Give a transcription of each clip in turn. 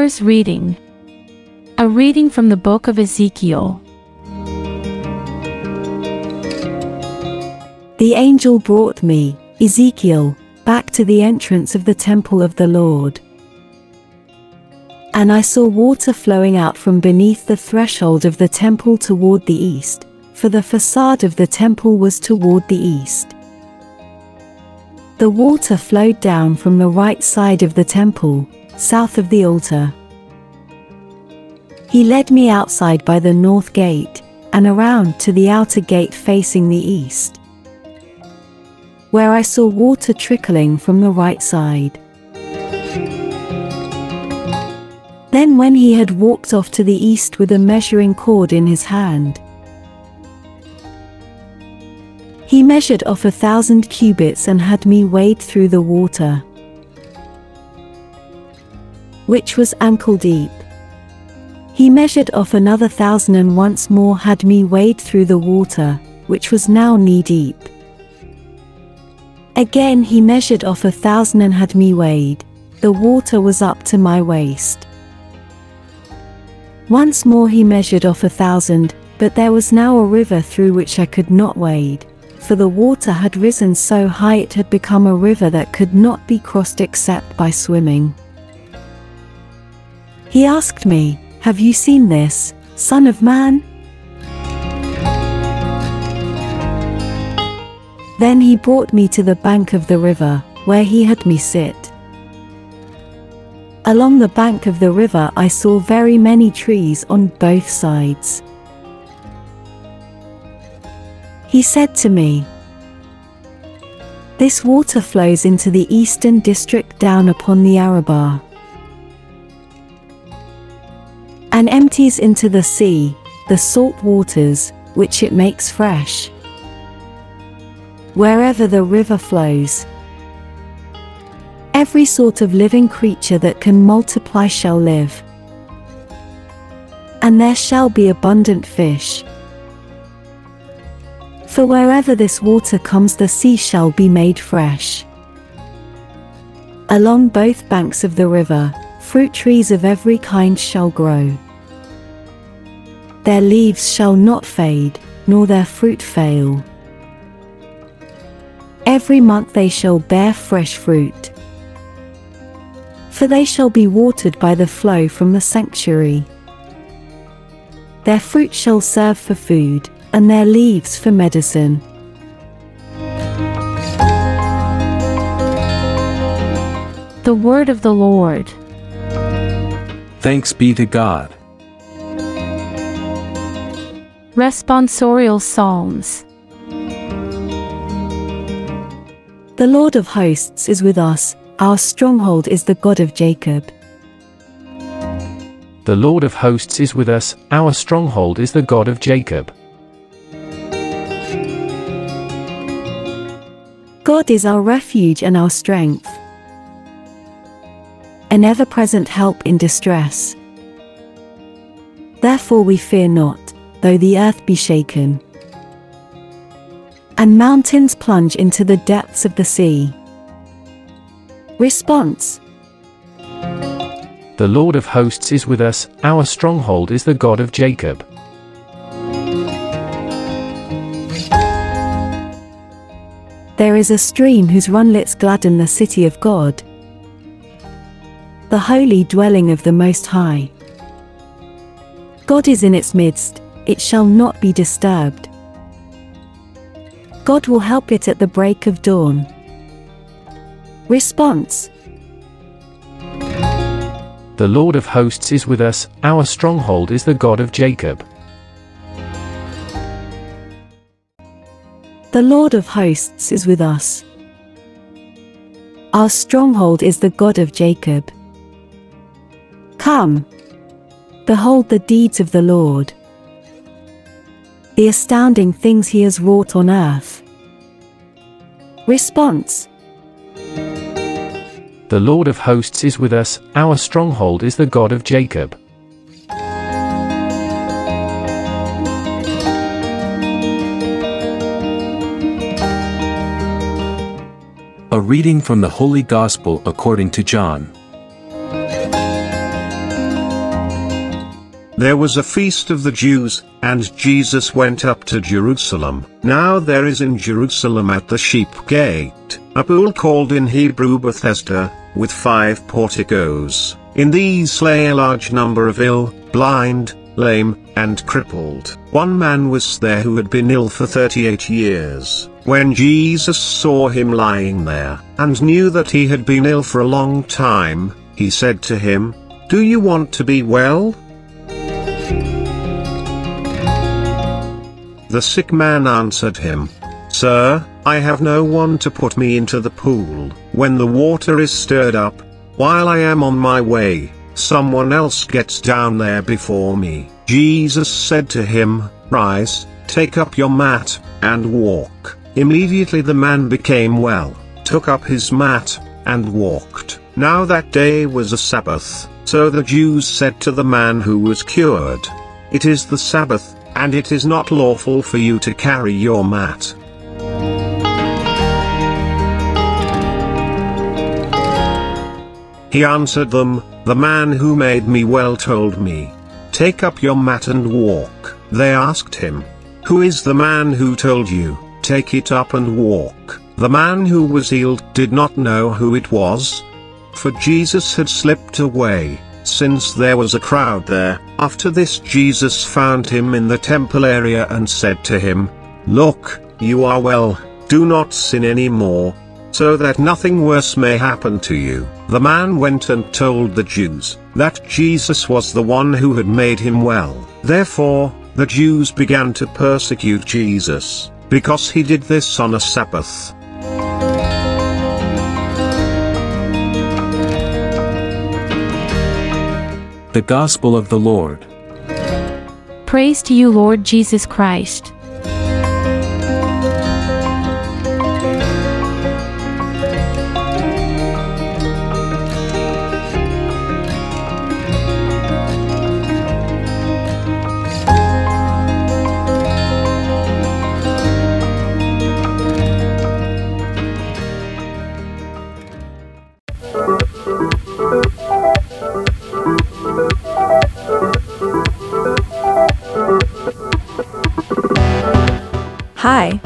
First reading. A reading from the book of Ezekiel. The angel brought me, Ezekiel, back to the entrance of the temple of the Lord. And I saw water flowing out from beneath the threshold of the temple toward the east, for the facade of the temple was toward the east. The water flowed down from the right side of the temple, south of the altar. He led me outside by the north gate, and around to the outer gate facing the east, where I saw water trickling from the right side. Then when he had walked off to the east with a measuring cord in his hand, he measured off 1,000 cubits and had me wade through the water, which was ankle deep. He measured off another 1,000 and once more had me wade through the water, which was now knee deep. Again he measured off 1,000 and had me wade. The water was up to my waist. Once more he measured off 1,000, but there was now a river through which I could not wade, for the water had risen so high it had become a river that could not be crossed except by swimming. He asked me, "Have you seen this, Son of Man?" Then he brought me to the bank of the river, where he had me sit. Along the bank of the river I saw very many trees on both sides. He said to me, "This water flows into the eastern district down upon the Arabah, and empties into the sea, the salt waters, which it makes fresh. Wherever the river flows, every sort of living creature that can multiply shall live, and there shall be abundant fish. For wherever this water comes, the sea shall be made fresh. Along both banks of the river, fruit trees of every kind shall grow. Their leaves shall not fade, nor their fruit fail. Every month they shall bear fresh fruit, for they shall be watered by the flow from the sanctuary. Their fruit shall serve for food, and their leaves for medicine." The word of the Lord. Thanks be to God. Responsorial Psalms. The Lord of hosts is with us, our stronghold is the God of Jacob. The Lord of hosts is with us, our stronghold is the God of Jacob. God is our refuge and our strength, an ever-present help in distress. Therefore we fear not, though the earth be shaken, and mountains plunge into the depths of the sea. Response. The Lord of hosts is with us, our stronghold is the God of Jacob. There is a stream whose runlets gladden the city of God, the holy dwelling of the Most High. God is in its midst, it shall not be disturbed. God will help it at the break of dawn. Response. The Lord of hosts is with us, our stronghold is the God of Jacob. The Lord of hosts is with us. Our stronghold is the God of Jacob. Come, behold the deeds of the Lord, the astounding things he has wrought on earth. Response. The Lord of hosts is with us, our stronghold is the God of Jacob. A reading from the Holy Gospel according to John. There was a feast of the Jews, and Jesus went up to Jerusalem. Now there is in Jerusalem at the sheep gate, a pool called in Hebrew Bethesda, with 5 porticos. In these lay a large number of ill, blind, lame, and crippled. One man was there who had been ill for 38 years. When Jesus saw him lying there, and knew that he had been ill for a long time, he said to him, "Do you want to be well?" The sick man answered him, "Sir, I have no one to put me into the pool when the water is stirred up. While I am on my way, someone else gets down there before me." Jesus said to him, "Rise, take up your mat, and walk." Immediately the man became well, took up his mat, and walked. Now that day was a Sabbath, so the Jews said to the man who was cured, "It is the Sabbath, and it is not lawful for you to carry your mat." He answered them, "The man who made me well told me, 'Take up your mat and walk.'" They asked him, "Who is the man who told you, 'Take it up and walk'?" The man who was healed did not know who it was, for Jesus had slipped away, since there was a crowd there. After this Jesus found him in the temple area and said to him, "Look, you are well, do not sin anymore, so that nothing worse may happen to you." The man went and told the Jews that Jesus was the one who had made him well. Therefore, the Jews began to persecute Jesus, because he did this on a Sabbath. The Gospel of the Lord. Praise to you, Lord Jesus Christ. Hi.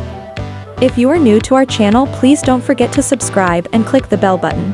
If you are new to our channel, please don't forget to subscribe and click the bell button.